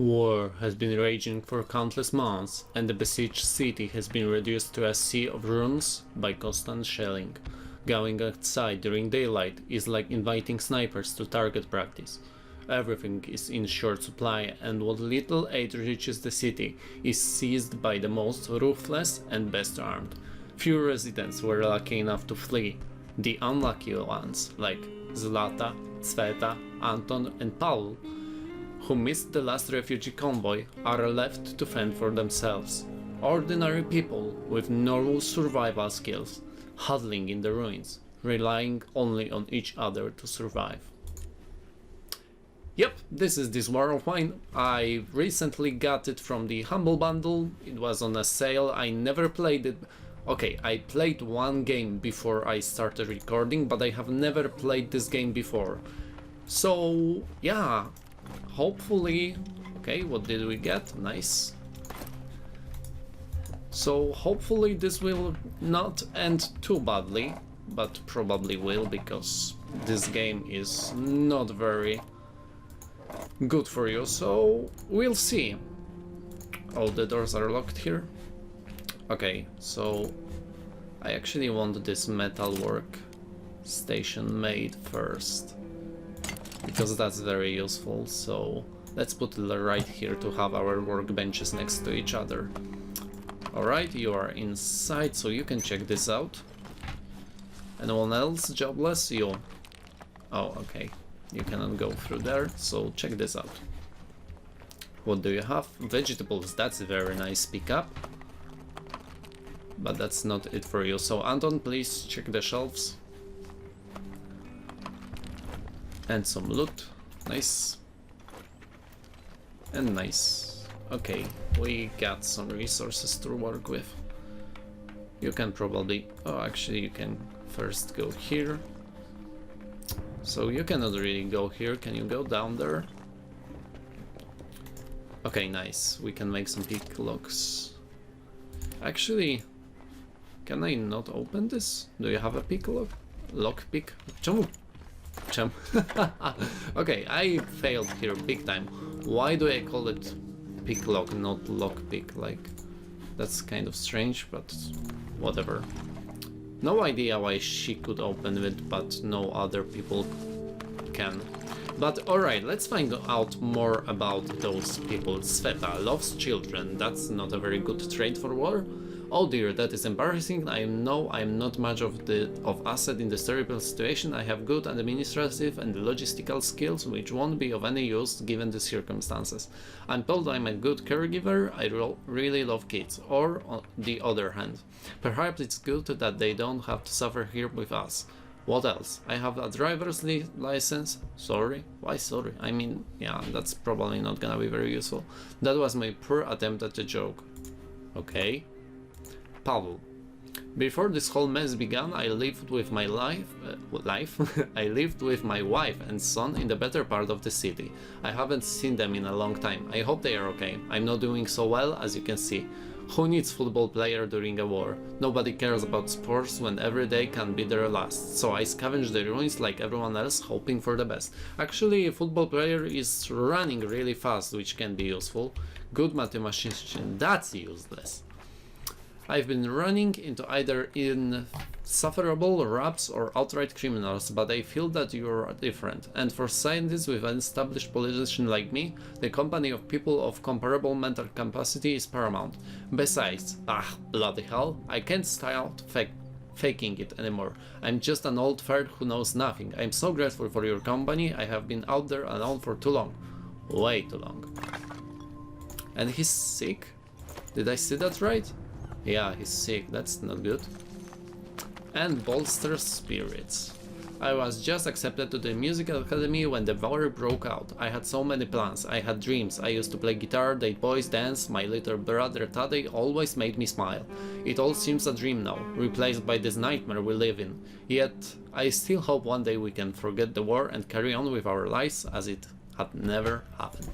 War has been raging for countless months, and the besieged city has been reduced to a sea of ruins by constant shelling. Going outside during daylight is like inviting snipers to target practice. Everything is in short supply, and what little aid reaches the city is seized by the most ruthless and best armed. Few residents were lucky enough to flee. The unlucky ones, like Zlata, Sveta, Anton, and Paul, who missed the last refugee convoy, are left to fend for themselves. Ordinary people with normal survival skills, huddling in the ruins, relying only on each other to survive. Yep, this is This War of Mine. I recently got it from the Humble Bundle. It was on a sale. I never played it. Okay, I played one game before I started recording, but I have never played this game before. So, yeah, hopefully... Okay, what did we get? Nice. So, hopefully this will not end too badly, but probably will, because this game is not very good for you, so we'll see. All the doors are locked here. Okay, so I actually want this metalwork station made first, because that's very useful. So let's put it right here to have our workbenches next to each other. Alright, you are inside, so you can check this out. Anyone else jobless? You. Oh, okay. You cannot go through there, so check this out. What do you have? Vegetables, that's a very nice pickup. But that's not it for you. So Anton, please check the shelves. And some loot. Nice. And nice. Okay, we got some resources to work with. You can probably... Oh, actually you can first go here. So you cannot really go here. Can you go down there? Okay, nice. We can make some pick locks. Actually, can I not open this? Do you have a pick lock? Lock pick? Czemu? Czemu? Okay, I failed here big time. Why do I call it pick lock, not lock pick? Like, that's kind of strange, but whatever. No idea why she could open it, but no other people can. But alright, let's find out more about those people. Sveta loves children. That's not a very good trait for war. Oh dear, that is embarrassing. I know I'm not much of asset in this terrible situation. I have good administrative and logistical skills which won't be of any use given the circumstances. I'm told I'm a good caregiver. I really love kids. Or on the other hand, perhaps it's good that they don't have to suffer here with us. What else? I have a driver's license. Sorry? Why sorry? I mean, yeah, that's probably not gonna be very useful. That was my poor attempt at a joke. Okay. Pavel. Before this whole mess began, I lived with my I lived with my wife and son in the better part of the city. I haven't seen them in a long time. I hope they are okay. I'm not doing so well, as you can see. Who needs football player during a war? Nobody cares about sports when every day can be their last. So I scavenge the ruins like everyone else, hoping for the best. Actually, a football player is running really fast, which can be useful. Good mathematician, that's useless. I've been running into either insufferable raps or outright criminals, but I feel that you're different. And for scientists with an established position like me, the company of people of comparable mental capacity is paramount. Besides, bloody hell, I can't start faking it anymore. I'm just an old fart who knows nothing. I'm so grateful for your company. I have been out there alone for too long. Way too long. And he's sick? Did I see that right? Yeah, he's sick, that's not good. And bolster spirits. I was just accepted to the musical academy when the war broke out. I had so many plans, I had dreams. I used to play guitar, date boys, dance. My little brother Tadej always made me smile. It all seems a dream now, replaced by this nightmare we live in. Yet, I still hope one day we can forget the war and carry on with our lives as it had never happened.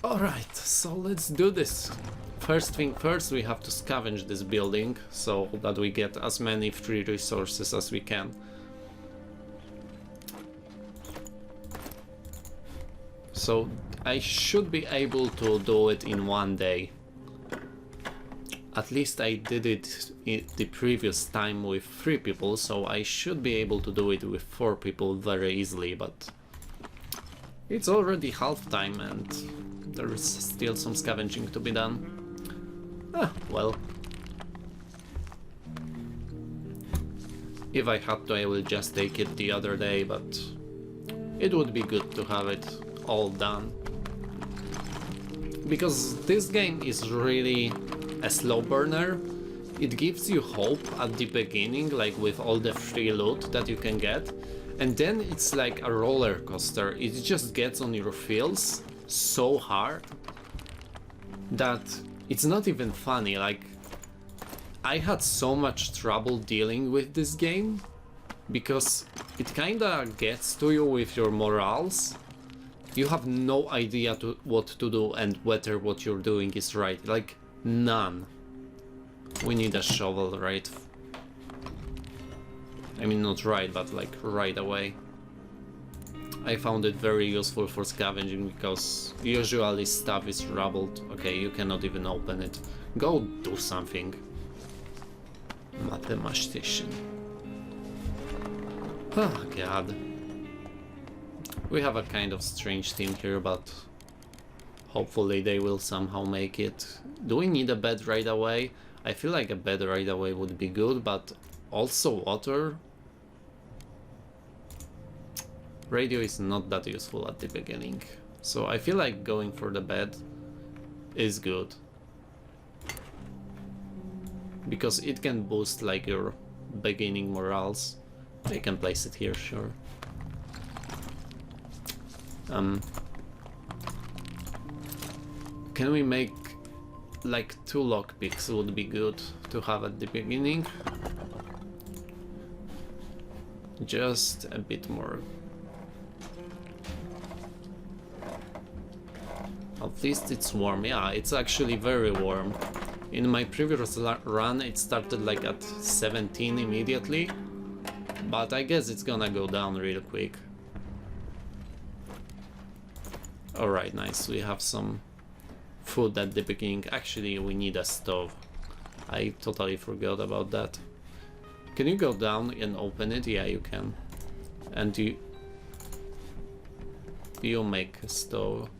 Alright, so let's do this. First thing first, we have to scavenge this building so that we get as many free resources as we can. So I should be able to do it in one day. At least I did it the previous time with 3 people, so I should be able to do it with 4 people very easily, but it's already half time and there is still some scavenging to be done. Well. If I had to, I will just take it the other day, but it would be good to have it all done. Because this game is really a slow burner. It gives you hope at the beginning, like with all the free loot that you can get, and then it's like a roller coaster. It just gets on your feels so hard that it's not even funny. Like, I had so much trouble dealing with this game because it kinda gets to you with your morals. You have no idea what to do and whether what you're doing is right. Like, none. We need a shovel, right? I mean, not right, but like right away. I found it very useful for scavenging because usually stuff is rubbled. Okay, you cannot even open it. Go do something. Mathematician. Oh god. We have a kind of strange team here, but hopefully they will somehow make it. Do we need a bed right away? I feel like a bed right away would be good, but also water. Radio is not that useful at the beginning, so I feel like going for the bed is good. Because it can boost like your beginning morals. I can place it here, sure. Can we make like 2 lockpicks? Would be good to have at the beginning. Just a bit more. At least it's warm. Yeah, it's actually very warm. In my previous run it started like at 17 immediately, but I guess it's gonna go down real quick. Alright, nice. We have some food at the beginning. Actually, we need a stove. I totally forgot about that. Can you go down and open it? Yeah, you can. And you make a stove.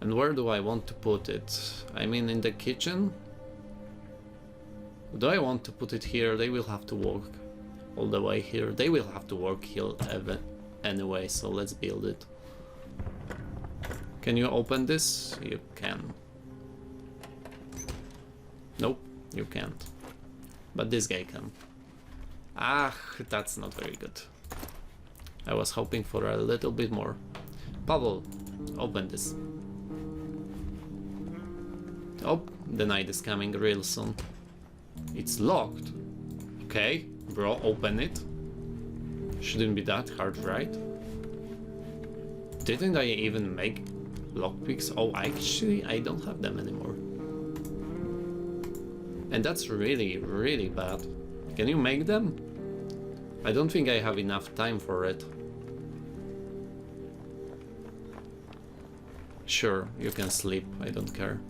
And where do I want to put it? I mean, in the kitchen? Do I want to put it here? They will have to walk all the way here. They will have to work here anyway, so let's build it. Can you open this? You can. Nope, you can't. But this guy can. Ah, that's not very good. I was hoping for a little bit more. Pavel, open this. Oh, the night is coming real soon. It's locked. Okay, bro, open it. Shouldn't be that hard, right? Didn't I even make lockpicks? Oh, actually, I don't have them anymore. And that's really, really bad. Can you make them? I don't think I have enough time for it. Sure, you can sleep, I don't care.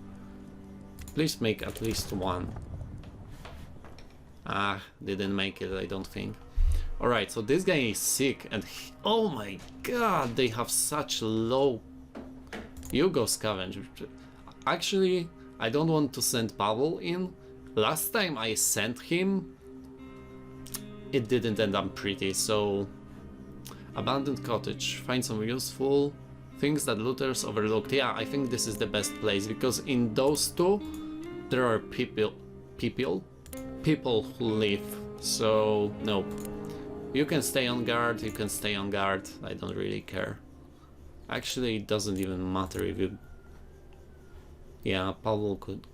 Please make at least one. Ah, didn't make it, I don't think. Alright, so this guy is sick and oh my god, they have such low... You go scavenge. Actually, I don't want to send Pavel in. Last time I sent him, it didn't end up pretty, so... Abandoned cottage. Find some useful things that looters overlooked. Yeah, I think this is the best place, because in those two, there are people who live, so no. You can stay on guard, you can stay on guard, I don't really care. Actually, it doesn't even matter if you... Yeah, Pavel could...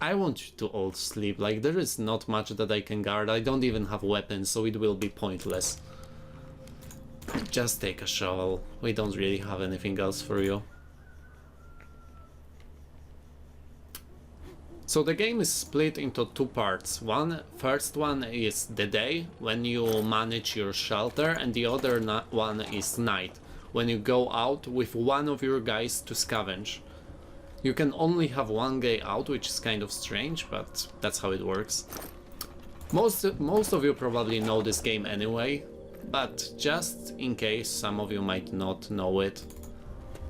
I want you to all sleep, like there is not much that I can guard, I don't even have weapons, so it will be pointless. Just take a shovel, we don't really have anything else for you. So the game is split into two parts. First one is the day, when you manage your shelter, and the other one is night, when you go out with one of your guys to scavenge. You can only have one guy out, which is kind of strange, but that's how it works. Most of you probably know this game anyway, but just in case some of you might not know it,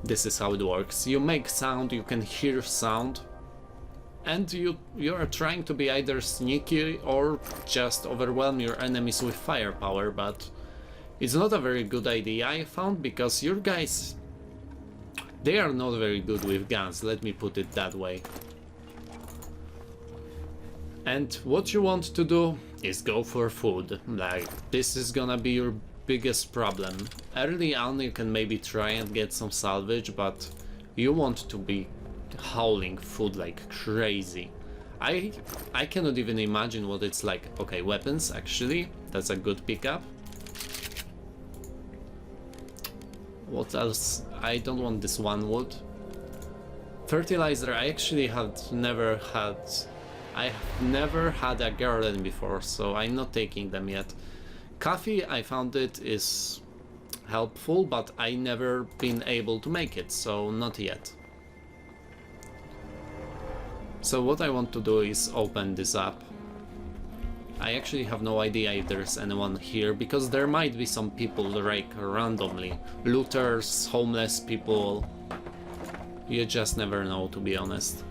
this is how it works. You make sound, you can hear sound, and you are trying to be either sneaky or just overwhelm your enemies with firepower, but it's not a very good idea, I found, because your guys, they are not very good with guns, let me put it that way. And what you want to do is go for food. Like, this is gonna be your biggest problem. Early on you can maybe try and get some salvage, but you want to be hauling food like crazy. I cannot even imagine what it's like. Okay, weapons, actually, that's a good pickup. What else? I don't want this one wood. Fertilizer, I actually have never had a garden before, so I'm not taking them yet. Coffee, I found it is helpful, but I never been able to make it, so not yet. So what I want to do is open this up. I actually have no idea if there's anyone here, because there might be some people like randomly. Looters, homeless people. You just never know, to be honest.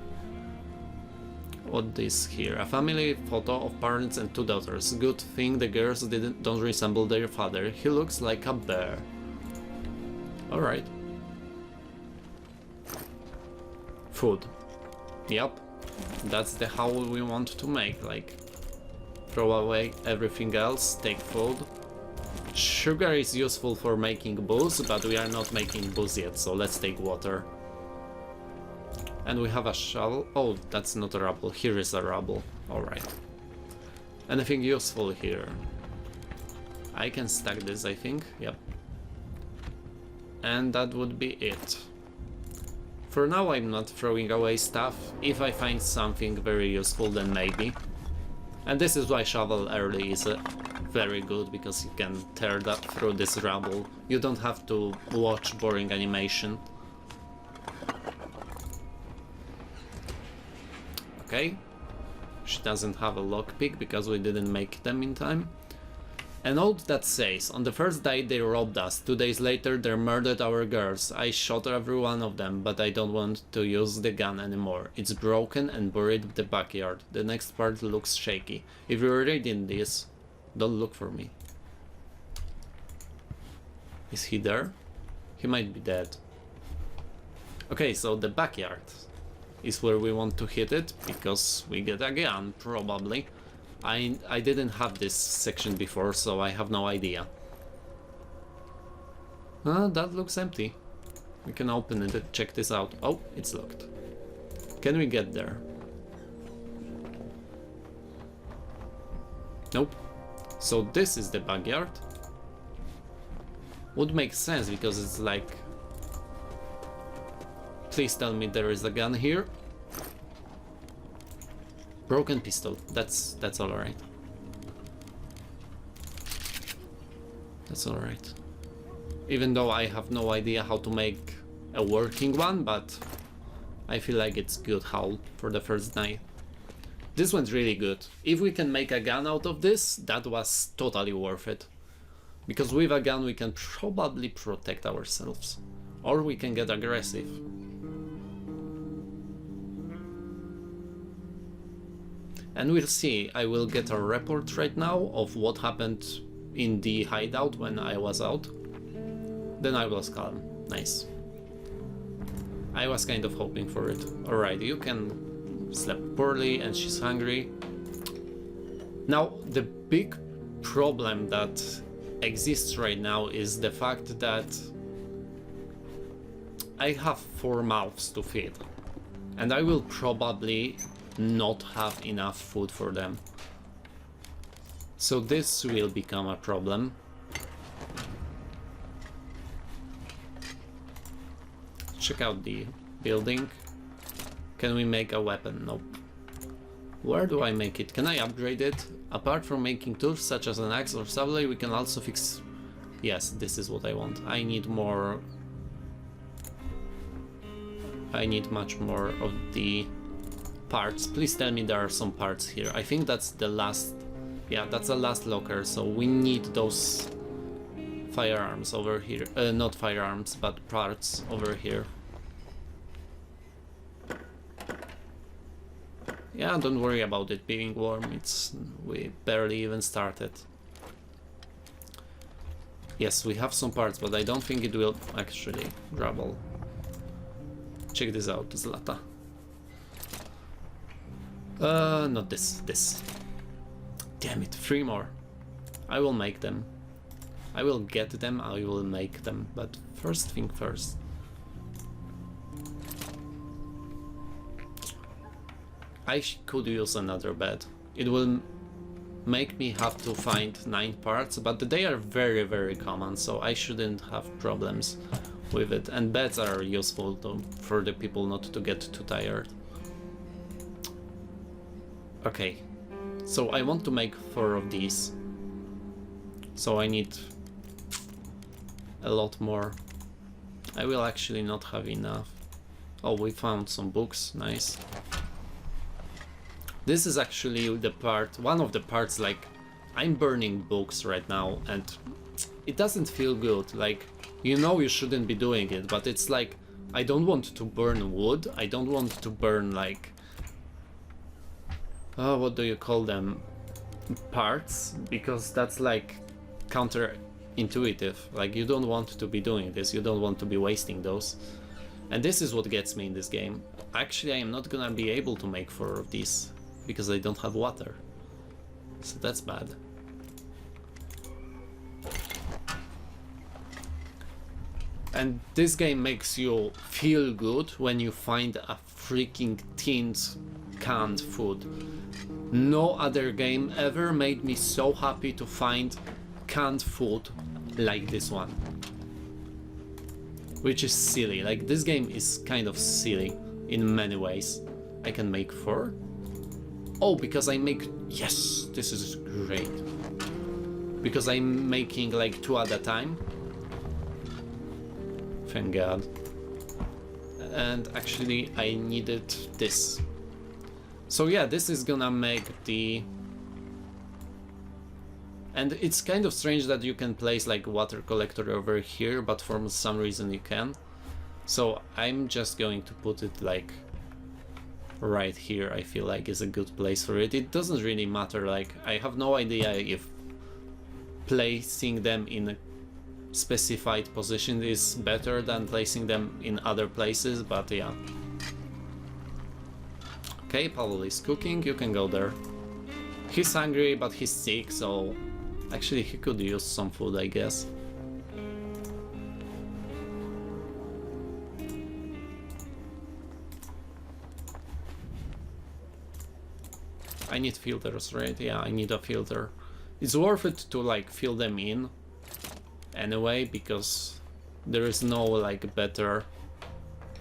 What is here? A family photo of parents and two daughters. Good thing the girls don't resemble their father. He looks like a bear. Alright. Food. Yep. That's the how we want to make, like, throw away everything else, take food. Sugar is useful for making booze, but we are not making booze yet, so let's take water. And we have a shovel. Oh, that's not a rubble. Here is a rubble. Alright. Anything useful here? I can stack this, I think. Yep. And that would be it. For now, I'm not throwing away stuff. If I find something very useful, then maybe. And this is why shovel early is very good, because you can tear that through this rubble. You don't have to watch boring animation. Okay. She doesn't have a lockpick because we didn't make them in time. A note that says, on the first day they robbed us, 2 days later they murdered our girls. I shot every one of them, but I don't want to use the gun anymore. It's broken and buried in the backyard. The next part looks shaky. If you're reading this, don't look for me. Is he there? He might be dead. Okay, so the backyard is where we want to hit it, because we get a gun, probably. I didn't have this section before, so I have no idea. That looks empty. We can open it and check this out. Oh, it's locked. Can we get there? Nope. So this is the backyard. Would make sense, because it's like... Please tell me there is a gun here. Broken pistol. That's alright. That's alright. Even though I have no idea how to make a working one, but I feel like it's good haul for the first night. This went really good. If we can make a gun out of this, that was totally worth it. Because with a gun we can probably protect ourselves. Or we can get aggressive. And we'll see. I will get a report right now of what happened in the hideout when I was out. Then I was calm. Nice. I was kind of hoping for it. Alright, you can sleep poorly and she's hungry. Now, the big problem that exists right now is the fact that I have 4 mouths to feed. And I will probably not have enough food for them. So this will become a problem. Check out the building. Can we make a weapon? Nope. Where do I make it? Can I upgrade it? Apart from making tools such as an axe or sableye, we can also fix... Yes, this is what I want. I need more... I need much more of the parts. Please tell me there are some parts here. I think that's the last... Yeah, that's the last locker, so we need those firearms over here. Not firearms, but parts over here. Yeah, don't worry about it being warm, we barely even started. Yes, we have some parts, but I don't think it will actually gravel. Check this out, Zlata. Not this. Damn it, 3 more. I will make them. I will get them, I will make them, but first thing first. I could use another bed. It will make me have to find 9 parts, but they are very, very common, so I shouldn't have problems with it. And beds are useful for the people not to get too tired. Okay, so I want to make 4 of these. So I need a lot more. I will actually not have enough. Oh, we found some books, nice. This is actually the part, one of the parts, like, I'm burning books right now and it doesn't feel good. Like, you know you shouldn't be doing it, but it's like, I don't want to burn wood, I don't want to burn, like, what do you call them, parts, because that's like counterintuitive. Like, you don't want to be doing this, you don't want to be wasting those. And this is what gets me in this game. Actually, I am not gonna be able to make 4 of these because I don't have water, so that's bad. And this game makes you feel good when you find a freaking tinned canned food. No other game ever made me so happy to find canned food like this one. Which is silly, like this game is kind of silly in many ways. I can make 4? Oh, because I make... Yes, this is great. Because I'm making like 2 at a time. Thank God. And actually I needed this. So yeah, this is gonna make the... And it's kind of strange that you can place like water collector over here, but for some reason you can. So I'm just going to put it like right here. I feel like is a good place for it. It doesn't really matter, like I have no idea if placing them in a specified position is better than placing them in other places, but yeah. Okay, Pavel is cooking, you can go there. He's hungry, but he's sick, so actually he could use some food, I guess. I need filters, right? Yeah, I need a filter. It's worth it to like fill them in anyway, because there is no like better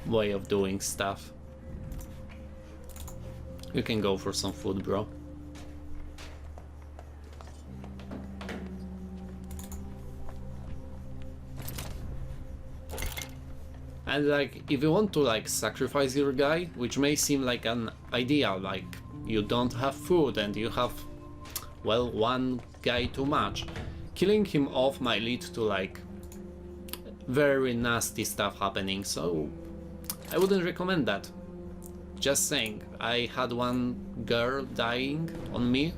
way of doing stuff. You can go for some food, bro. And like, if you want to like sacrifice your guy, which may seem like an idea, like you don't have food and you have, well, 1 guy too much, killing him off might lead to like very nasty stuff happening, so I wouldn't recommend that. Just saying, I had 1 girl dying on me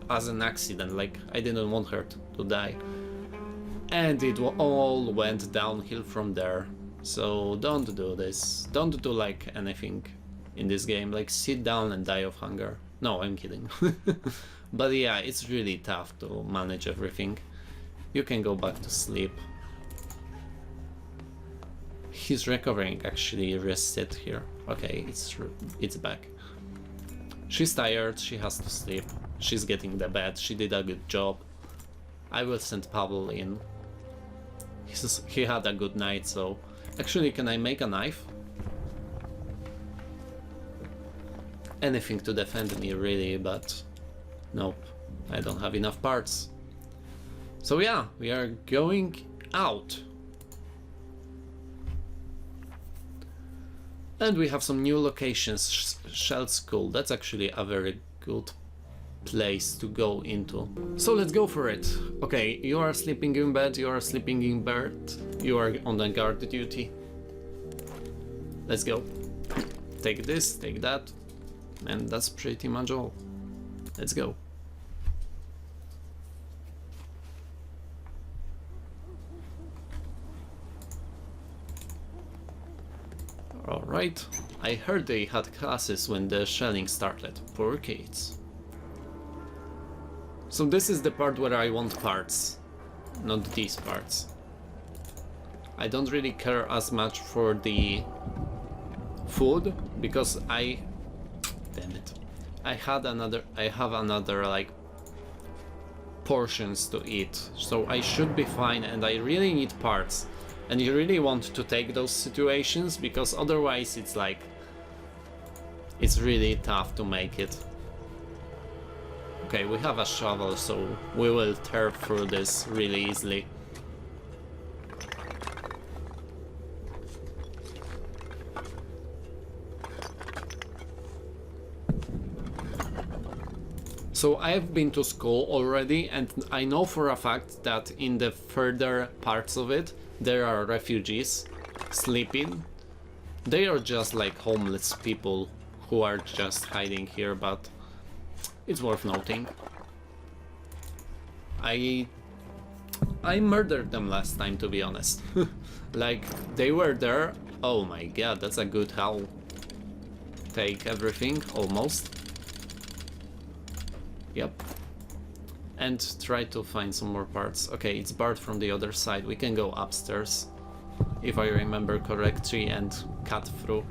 as an accident, like I didn't want her to die. And it all went downhill from there. So don't do this. Don't do like anything in this game, like sit down and die of hunger. No, I'm kidding. But yeah, it's really tough to manage everything. You can go back to sleep. He's recovering, actually. Reset here. Okay, it's back. She's tired, she has to sleep. She's getting the bed, she did a good job. I will send Pavel in. He had a good night, so... Actually, can I make a knife? anything to defend me really, but nope, I don't have enough parts. So yeah, we are going out. And we have some new locations. Shell School, that's actually a very good place to go into. So let's go for it. Okay, you are sleeping in bed, you are sleeping in bed, you are on the guard duty. Let's go. Take this, take that, and that's pretty much all. Let's go. Alright, I heard they had classes when the shelling started. Poor kids. So this is the part where I want parts, not these parts. I don't really care as much for the food because damn it, I have another like portions to eat, so I should be fine, and I really need parts. And you really want to take those situations because otherwise it's like it's really tough to make it. Okay, we have a shovel, so we will tear through this really easily. So I've been to school already, and I know for a fact that in the further parts of it there are refugees sleeping. They are just like homeless people who are just hiding here, but it's worth noting. I murdered them last time, to be honest. Like, they were there. Oh my god, that's a good haul. Take everything, almost. Yep. And try to find some more parts. Okay, it's barred from the other side. We can go upstairs, if I remember correctly, and cut through.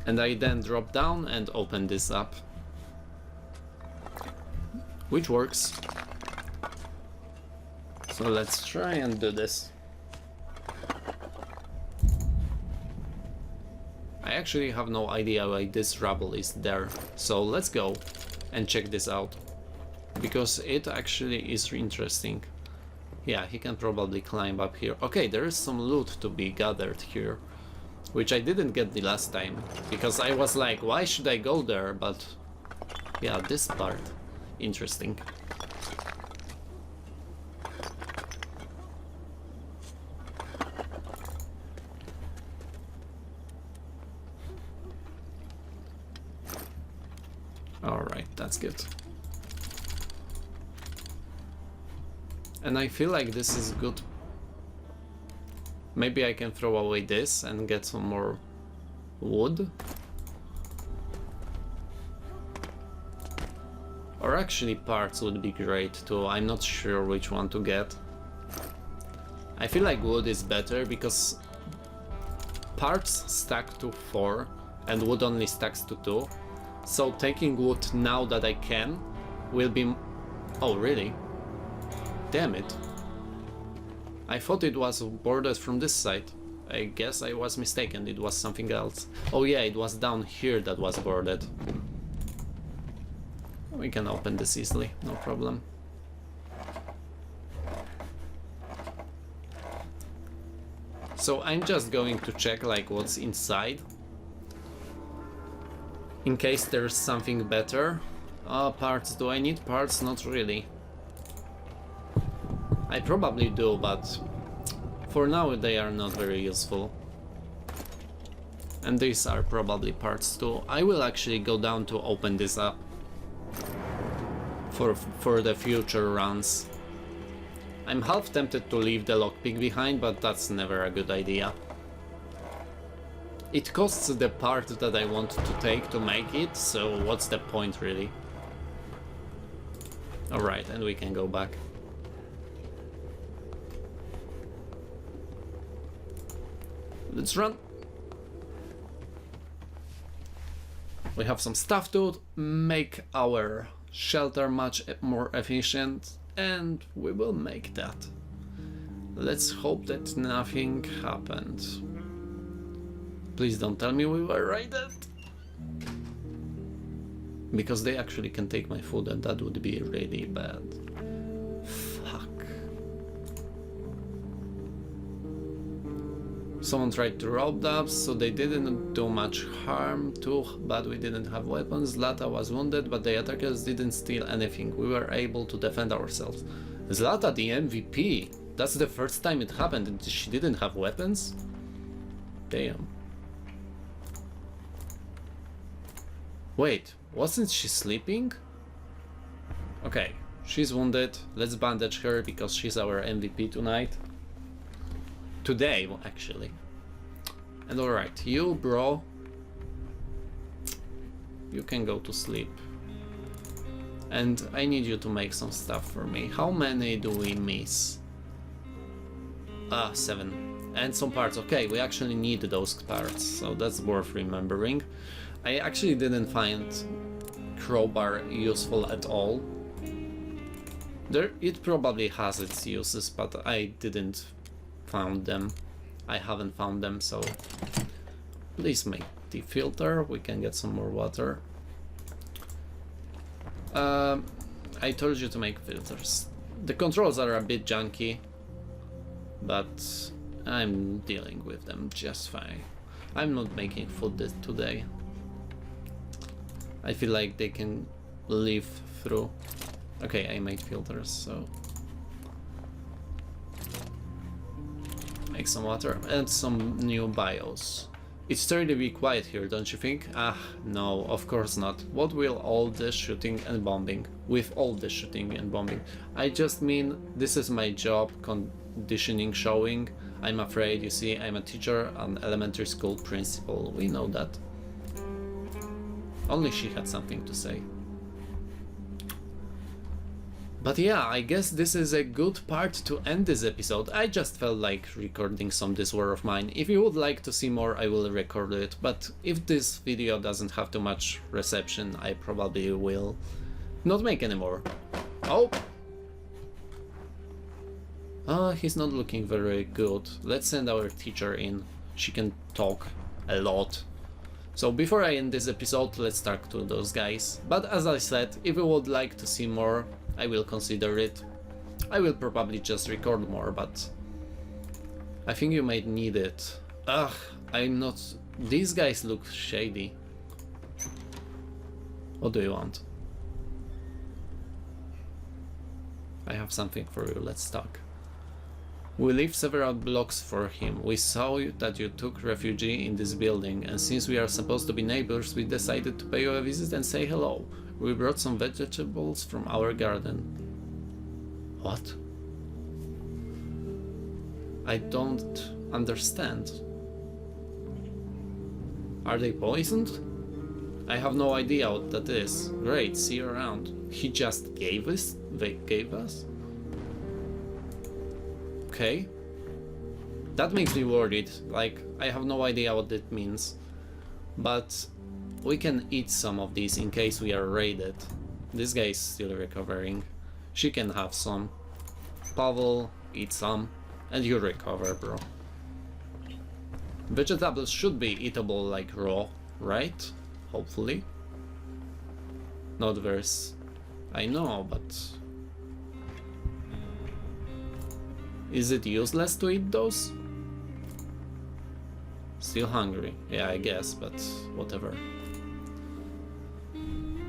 And I then drop down and open this up, which works. So let's try and do this. I actually have no idea why this rubble is there, so let's go and check this out, because it actually is interesting. Yeah, he can probably climb up here. Okay, there is some loot to be gathered here, which I didn't get the last time, because I was like, why should I go there? But yeah, this part, interesting. Alright, that's good. And I feel like this is good. Maybe I can throw away this and get some more wood. Or actually parts would be great too, I'm not sure which one to get. I feel like wood is better because parts stack to 4 and wood only stacks to 2. So taking wood now that I can will be... Oh, really? Damn it. I thought it was boarded from this side. I guess I was mistaken, it was something else. Oh yeah, it was down here that was boarded. We can open this easily, no problem. So I'm just going to check like what's inside, in case there's something better. Parts, do I need parts? Not really. I probably do, but for now they are not very useful. And these are probably parts too. I will actually go down to open this up for the future runs. I'm half tempted to leave the lockpick behind, but that's never a good idea. It costs the part that I want to take to make it, so what's the point really? Alright, and we can go back. Let's run! We have some stuff to make our shelter much more efficient, and we will make that. Let's hope that nothing happened. Please don't tell me we were raided. Because they actually can take my food and that would be really bad. Fuck. Someone tried to rob us, so they didn't do much harm. Too bad we didn't have weapons. Zlata was wounded, but the attackers didn't steal anything. We were able to defend ourselves. Zlata, the MVP. That's the first time it happened and she didn't have weapons? Damn. Wait, wasn't she sleeping? Okay, she's wounded. Let's bandage her because she's our MVP tonight. Today, actually. And alright, you, bro. You can go to sleep. And I need you to make some stuff for me. How many do we miss? 7. And some parts. Okay, we actually need those parts, so that's worth remembering. I actually didn't find crowbar useful at all. It probably has its uses, but I didn't found them. I haven't found them, so please make the filter. We can get some more water. I told you to make filters. The controls are a bit junky, but I'm dealing with them just fine. I'm not making food today. I feel like they can live through. Okay, I made filters, so make some water and some new bios. It's starting to be quiet here, don't you think? Ah, no, of course not. What will all this shooting and bombing? With all this shooting and bombing? I just mean, this is my job, conditioning showing. I'm afraid, you see, I'm a teacher, an elementary school principal. We know that. Only she had something to say. But yeah, I guess this is a good part to end this episode. I just felt like recording some This War of Mine. If you would like to see more, I will record it. But if this video doesn't have too much reception, I probably will not make any more. Oh! He's not looking very good. Let's send our teacher in. She can talk a lot. So before I end this episode, let's talk to those guys. But as I said, if you would like to see more, I will consider it. I will probably just record more, but I think you might need it. Ugh, I'm not... These guys look shady. What do you want? I have something for you, let's talk. We lived several blocks for him. We saw that you took refuge in this building, and since we are supposed to be neighbors, we decided to pay you a visit and say hello. We brought some vegetables from our garden. What? I don't understand. Are they poisoned? I have no idea what that is. Great, see you around. He just gave us? Okay. That makes me worried. Like, I have no idea what that means. But we can eat some of these in case we are raided. This guy is still recovering. She can have some. Pavel, eat some. And you recover, bro. Vegetables should be eatable like raw, right? Hopefully. Not very... I know, but... Is it useless to eat those? Still hungry. Yeah, I guess, but whatever.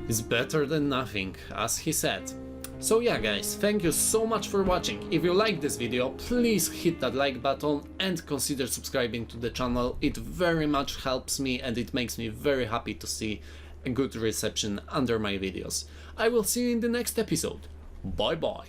It's better than nothing, as he said. So yeah guys, thank you so much for watching. If you like this video, please hit that like button and consider subscribing to the channel. It very much helps me and it makes me very happy to see a good reception under my videos. I will see you in the next episode. Bye bye.